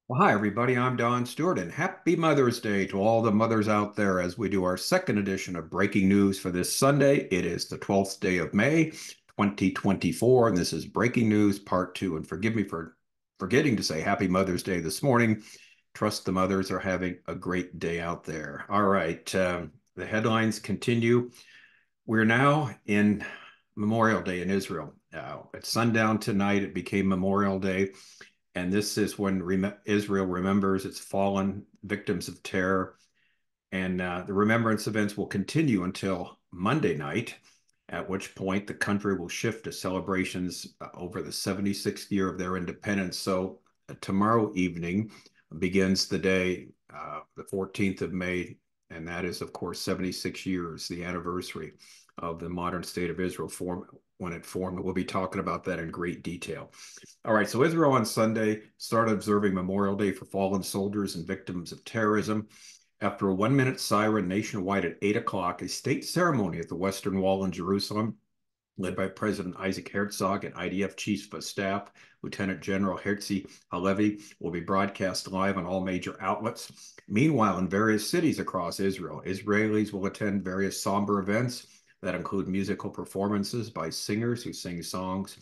Well, hi, everybody. I'm Don Stewart, and happy Mother's Day to all the mothers out there as we do our second edition of breaking news for this Sunday. It is the 12th day of May, 2024, and this is breaking news part two. And forgive me for forgetting to say happy Mother's Day this morning. Trust the mothers are having a great day out there. All right, the headlines continue. We're now in Memorial Day in Israel. At sundown tonight, it became Memorial Day. And this is when Israel remembers its fallen victims of terror. And the remembrance events will continue until Monday night, at which point the country will shift to celebrations over the 76th year of their independence. So tomorrow evening begins the day, the 14th of May, and that is, of course, 76 years, the anniversary of the modern state of Israel when it formed. We'll be talking about that in great detail. All right, so Israel on Sunday started observing Memorial Day for fallen soldiers and victims of terrorism. After a 1 minute siren nationwide at 8 o'clock, a state ceremony at the Western Wall in Jerusalem, led by President Isaac Herzog and IDF Chief of Staff Lieutenant General Herzi Halevi, will be broadcast live on all major outlets. Meanwhile, in various cities across Israel, Israelis will attend various somber events that include musical performances by singers who sing songs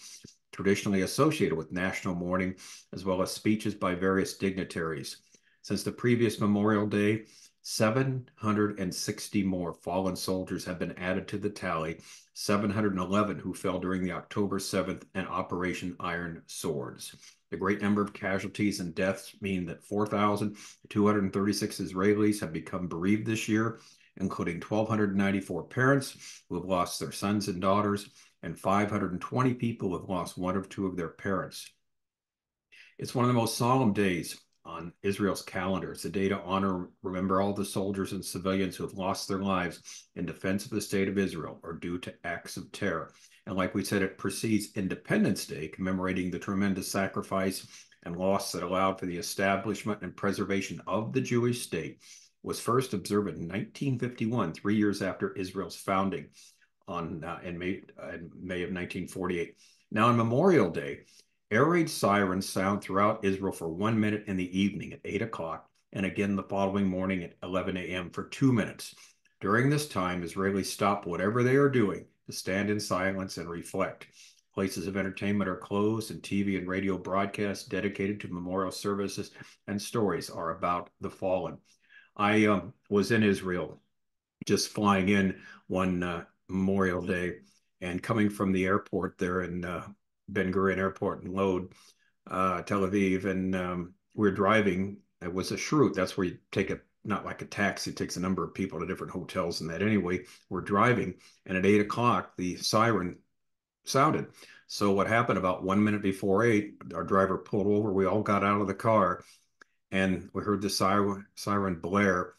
traditionally associated with national mourning, as well as speeches by various dignitaries. Since the previous Memorial Day, 760 more fallen soldiers have been added to the tally, 711 who fell during the October 7th and Operation Iron Swords. The great number of casualties and deaths mean that 4,236 Israelis have become bereaved this year, including 1,294 parents who have lost their sons and daughters, and 520 people who have lost one or two of their parents. It's one of the most solemn days on Israel's calendar. It's a day to honor, remember all the soldiers and civilians who have lost their lives in defense of the state of Israel or due to acts of terror. And like we said, it precedes Independence Day, commemorating the tremendous sacrifice and loss that allowed for the establishment and preservation of the Jewish state. Was first observed in 1951, 3 years after Israel's founding in May of 1948. Now, on Memorial Day, air raid sirens sound throughout Israel for 1 minute in the evening at 8 o'clock, and again the following morning at 11 a.m. for 2 minutes. During this time, Israelis stop whatever they are doing to stand in silence and reflect. Places of entertainment are closed, and TV and radio broadcasts dedicated to memorial services and stories are about the fallen. I was in Israel just flying in one Memorial Day and coming from the airport there in Ben Gurion Airport in Lod, Tel Aviv, and we're driving. It was a shrut. That's where you take a not like a taxi. It takes a number of people to different hotels and that. Anyway, we're driving, and at 8 o'clock, the siren sounded. So what happened about 1 minute before 8, our driver pulled over. We all got out of the car, and we heard the siren blare,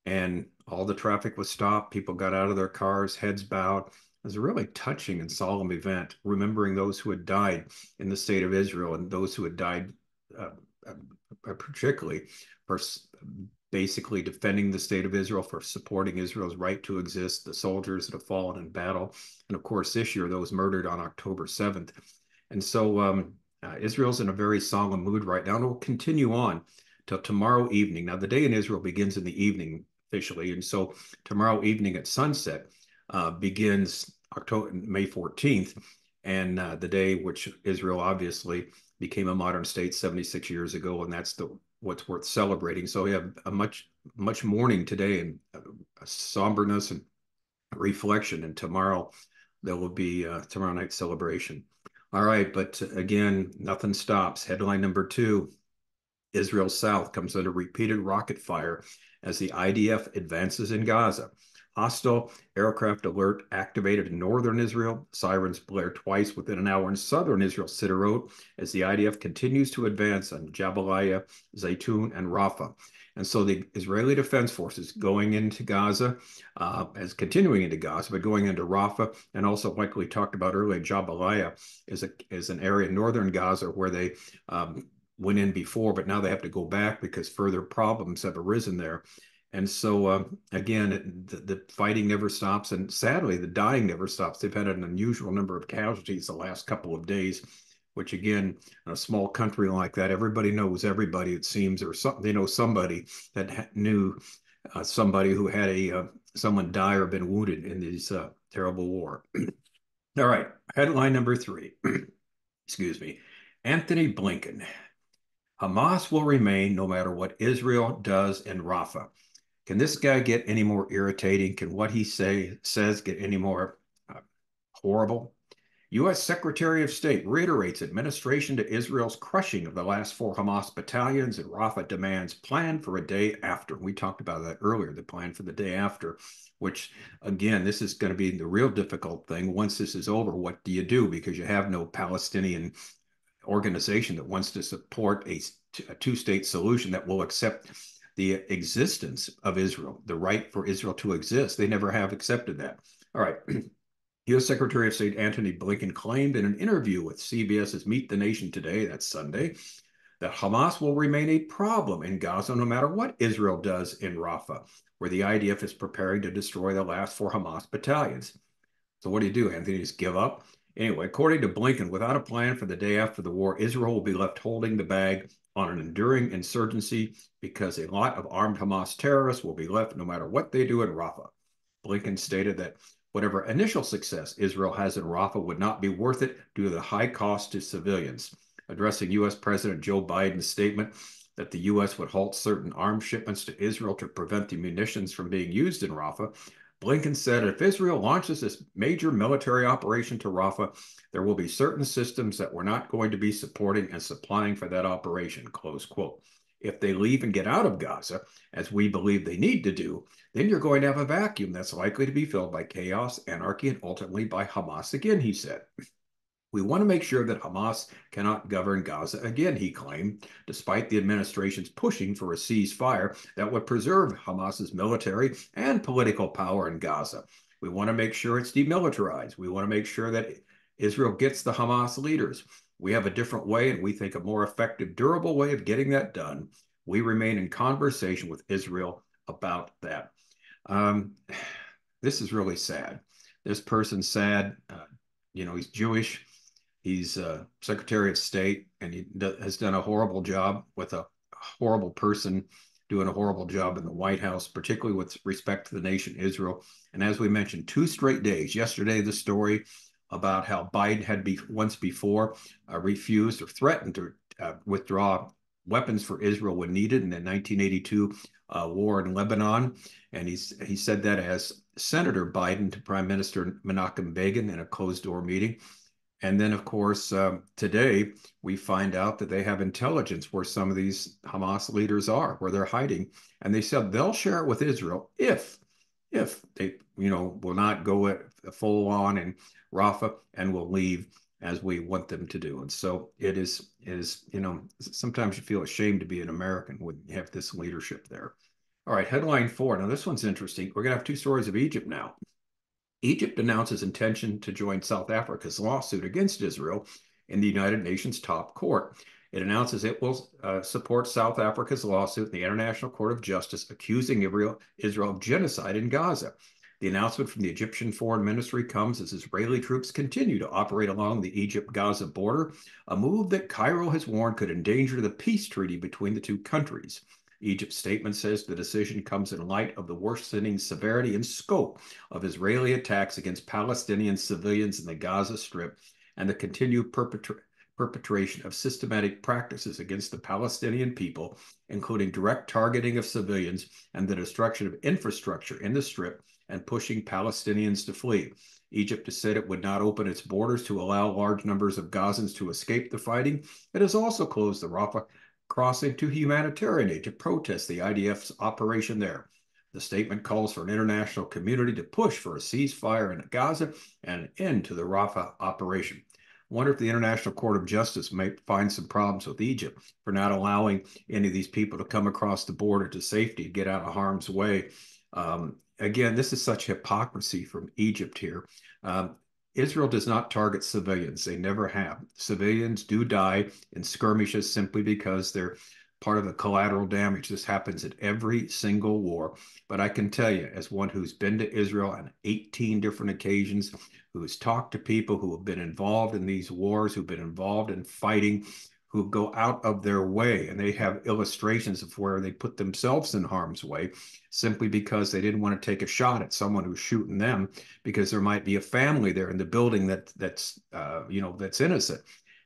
and all the traffic was stopped. People got out of their cars, heads bowed. It was a really touching and solemn event, remembering those who had died in the state of Israel and those who had died, uh, particularly for basically defending the state of Israel, for supporting Israel's right to exist, the soldiers that have fallen in battle, and of course, this year, those murdered on October 7th. And so Israel's in a very solemn mood right now, and it will continue on till tomorrow evening. Now, the day in Israel begins in the evening officially, and so tomorrow evening at sunset begins May 14th, and the day which Israel obviously became a modern state 76 years ago, and that's what's worth celebrating. So we have a much mourning today and a somberness and reflection, and tomorrow there will be tomorrow night celebration. All right, but again, nothing stops. Headline number two: Israel's south comes under repeated rocket fire as the IDF advances in Gaza. Hostile aircraft alert activated in northern Israel. Sirens blare twice within an hour in southern Israel, Sderot, as the IDF continues to advance on Jabalia, Zaytun, and Rafah. And so the Israeli Defense Forces going into Gaza, as continuing into Gaza, but going into Rafah, and also, like we talked about earlier, Jabalia is an area in northern Gaza where they went in before, but now they have to go back because further problems have arisen there. And so, again, the fighting never stops. And sadly, the dying never stops. They've had an unusual number of casualties the last couple of days which again, in a small country like that, everybody knows everybody, it seems, or something. They know somebody that knew somebody who had someone die or been wounded in this terrible war. All right, headline number 3. Excuse me. Anthony Blinken. Hamas will remain no matter what Israel does in Rafah. Can this guy get any more irritating? Can what he says get any more horrible? U.S. Secretary of State reiterates administration to Israel's crushing of the last 4 Hamas battalions, and Rafah demands plan for a day after. We talked about that earlier, the plan for the day after, which, again, this is going to be the real difficult thing. Once this is over, what do you do? Because you have no Palestinian organization that wants to support a two-state solution that will accept the existence of Israel, the right for Israel to exist. They never have accepted that. All right. U.S. Secretary of State Antony Blinken claimed in an interview with CBS's Meet the Nation today, that's Sunday, that Hamas will remain a problem in Gaza no matter what Israel does in Rafah, where the IDF is preparing to destroy the last 4 Hamas battalions. So what do, Anthony? Just give up? Anyway, according to Blinken, without a plan for the day after the war, Israel will be left holding the bag on an enduring insurgency because a lot of armed Hamas terrorists will be left no matter what they do in Rafah. Blinken stated that whatever initial success Israel has in Rafah would not be worth it due to the high cost to civilians. Addressing U.S. President Joe Biden's statement that the U.S. would halt certain arms shipments to Israel to prevent the munitions from being used in Rafah, Blinken said if Israel launches this major military operation to Rafah, there will be certain systems that we're not going to be supporting and supplying for that operation, close quote. If they leave and get out of Gaza, as we believe they need to do, then you're going to have a vacuum that's likely to be filled by chaos, anarchy, and ultimately by Hamas again, he said. We want to make sure that Hamas cannot govern Gaza again, he claimed, despite the administration's pushing for a ceasefire that would preserve Hamas's military and political power in Gaza. We want to make sure it's demilitarized. We want to make sure that Israel gets the Hamas leaders. We have a different way, and we think a more effective, durable way of getting that done. We remain in conversation with Israel about that. This is really sad. This person's sad. He's Jewish. He's Secretary of State, and he has done a horrible job with a horrible person doing a horrible job in the White House, particularly with respect to the nation Israel. And as we mentioned, 2 straight days. Yesterday, the story about how Biden had once before refused or threatened to withdraw weapons for Israel when needed in the 1982 war in Lebanon. And he said that as Senator Biden to Prime Minister Menachem Begin in a closed-door meeting. And then, of course, today we find out that they have intelligence where some of these Hamas leaders are, where they're hiding. And they said they'll share it with Israel if they, will not go full on in Rafah and will leave as we want them to do. And so it is, sometimes you feel ashamed to be an American when you have this leadership there. All right, headline 4. Now, this one's interesting. We're going to have 2 stories of Egypt now. Egypt announces intention to join South Africa's lawsuit against Israel in the United Nations top court. It announces it will support South Africa's lawsuit in the International Court of Justice accusing Israel of genocide in Gaza. The announcement from the Egyptian Foreign Ministry comes as Israeli troops continue to operate along the Egypt-Gaza border, a move that Cairo has warned could endanger the peace treaty between the 2 countries. Egypt's statement says the decision comes in light of the worsening severity and scope of Israeli attacks against Palestinian civilians in the Gaza Strip and the continued perpetration of systematic practices against the Palestinian people, including direct targeting of civilians and the destruction of infrastructure in the Strip and pushing Palestinians to flee. Egypt has said it would not open its borders to allow large numbers of Gazans to escape the fighting. It has also closed the Rafah crossing to humanitarian aid to protest the IDF's operation there. The statement calls for an international community to push for a ceasefire in Gaza and an end to the Rafah operation. I wonder if the International Court of Justice might find some problems with Egypt for not allowing any of these people to come across the border to safety and get out of harm's way. Again, this is such hypocrisy from Egypt here. Israel does not target civilians. They never have. Civilians do die in skirmishes simply because they're part of the collateral damage. This happens at every single war. But I can tell you, as one who's been to Israel on 18 different occasions, who has talked to people who have been involved in these wars, who've been involved in fighting, who go out of their way, and they have illustrations of where they put themselves in harm's way simply because they didn't want to take a shot at someone who's shooting them because there might be a family there in the building that's innocent.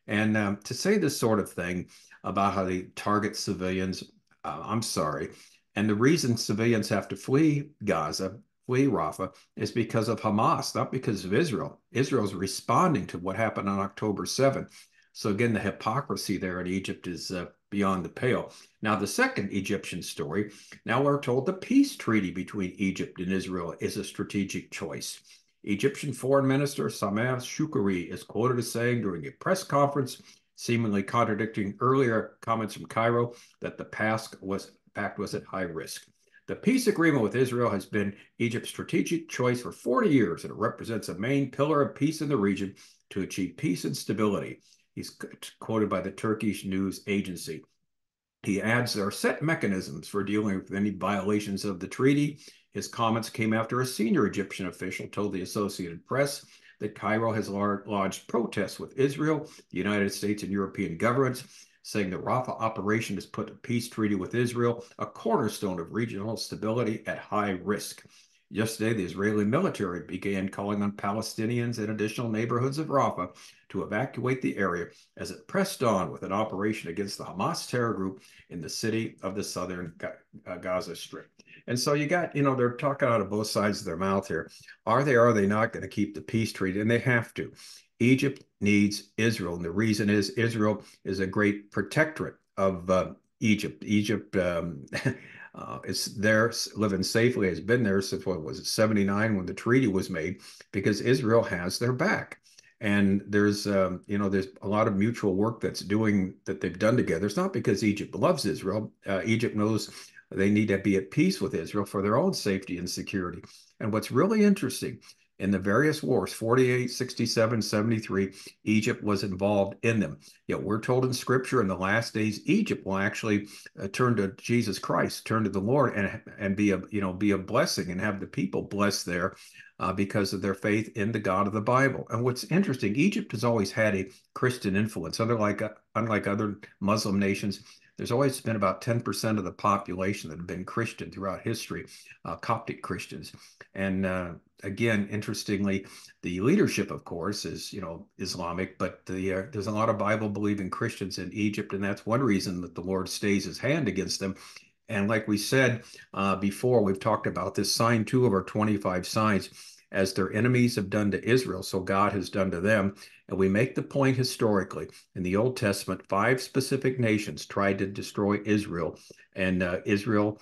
And to say this sort of thing about how they target civilians, I'm sorry. And the reason civilians have to flee Gaza, flee Rafah, is because of Hamas, not because of Israel. Israel's responding to what happened on October 7th. So again, the hypocrisy there in Egypt is beyond the pale. Now, the second Egyptian story, now we're told the peace treaty between Egypt and Israel is a strategic choice. Egyptian Foreign Minister Sameh Shoukry is quoted as saying during a press conference, seemingly contradicting earlier comments from Cairo, that the pact was at high risk. The peace agreement with Israel has been Egypt's strategic choice for 40 years, and it represents a main pillar of peace in the region to achieve peace and stability. He's quoted by the Turkish news agency. He adds there are set mechanisms for dealing with any violations of the treaty. His comments came after a senior Egyptian official told the Associated Press that Cairo has lodged protests with Israel, the United States, and European governments, saying the Rafah operation has put a peace treaty with Israel, a cornerstone of regional stability, at high risk. Yesterday, the Israeli military began calling on Palestinians in additional neighborhoods of Rafah to evacuate the area as it pressed on with an operation against the Hamas terror group in the city of the southern Gaza Strip. And so you got, they're talking out of both sides of their mouth here. Are they not going to keep the peace treaty? And they have to. Egypt needs Israel. And the reason is Israel is a great protectorate of Egypt. Egypt is there living safely, has been there since, what was it, 79 when the treaty was made, because Israel has their back. And there's a lot of mutual work that they've done together. It's not because Egypt loves Israel. Egypt knows they need to be at peace with Israel for their own safety and security. And what's really interesting, in the various wars, 48, 67, 73, Egypt was involved in them. Yet we're told in Scripture in the last days, Egypt will actually turn to Jesus Christ, turn to the Lord, and be a blessing and have the people blessed there because of their faith in the God of the Bible. And what's interesting, Egypt has always had a Christian influence. Unlike other Muslim nations, there's always been about 10% of the population that have been Christian throughout history, Coptic Christians. And again, interestingly, the leadership, of course, is Islamic, but there's a lot of Bible-believing Christians in Egypt, and that's one reason that the Lord stays his hand against them. And like we said before, we've talked about this, sign 2 of our 25 signs. As their enemies have done to Israel, so God has done to them. And we make the point historically. In the Old Testament, 5 specific nations tried to destroy Israel, and Israel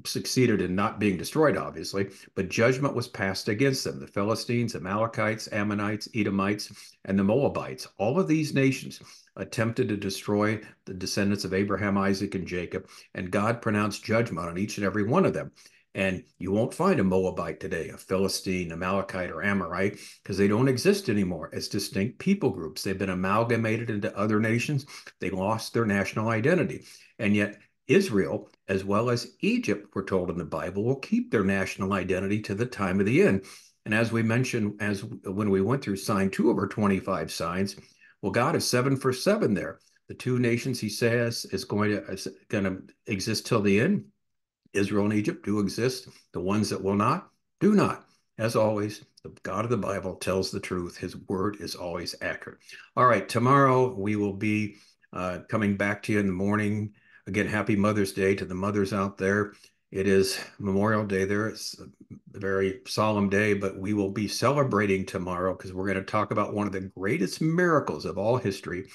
succeeded in not being destroyed, obviously, but judgment was passed against them. The Philistines, Amalekites, Ammonites, Edomites, and the Moabites. All of these nations attempted to destroy the descendants of Abraham, Isaac, and Jacob, and God pronounced judgment on each and every one of them. And you won't find a Moabite today, a Philistine, Amalekite, or Amorite, because they don't exist anymore as distinct people groups. They've been amalgamated into other nations. They lost their national identity. And yet Israel, as well as Egypt, we're told in the Bible, will keep their national identity to the time of the end. And as we mentioned, when we went through sign 2 of our 25 signs, well, God is 7 for 7 there. The 2 nations, he says, is going to exist till the end. Israel and Egypt do exist. The ones that will not, do not. As always, the God of the Bible tells the truth. His word is always accurate. All right, tomorrow we will be coming back to you in the morning. Again, happy Mother's Day to the mothers out there. It is Memorial Day there. It's a very solemn day, but we will be celebrating tomorrow because we're going to talk about one of the greatest miracles of all history,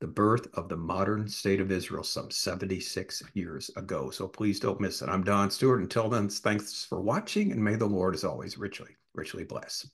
the birth of the modern state of Israel some 76 years ago. So please don't miss it. I'm Don Stewart. Until then, thanks for watching, and may the Lord, as always, richly, richly bless.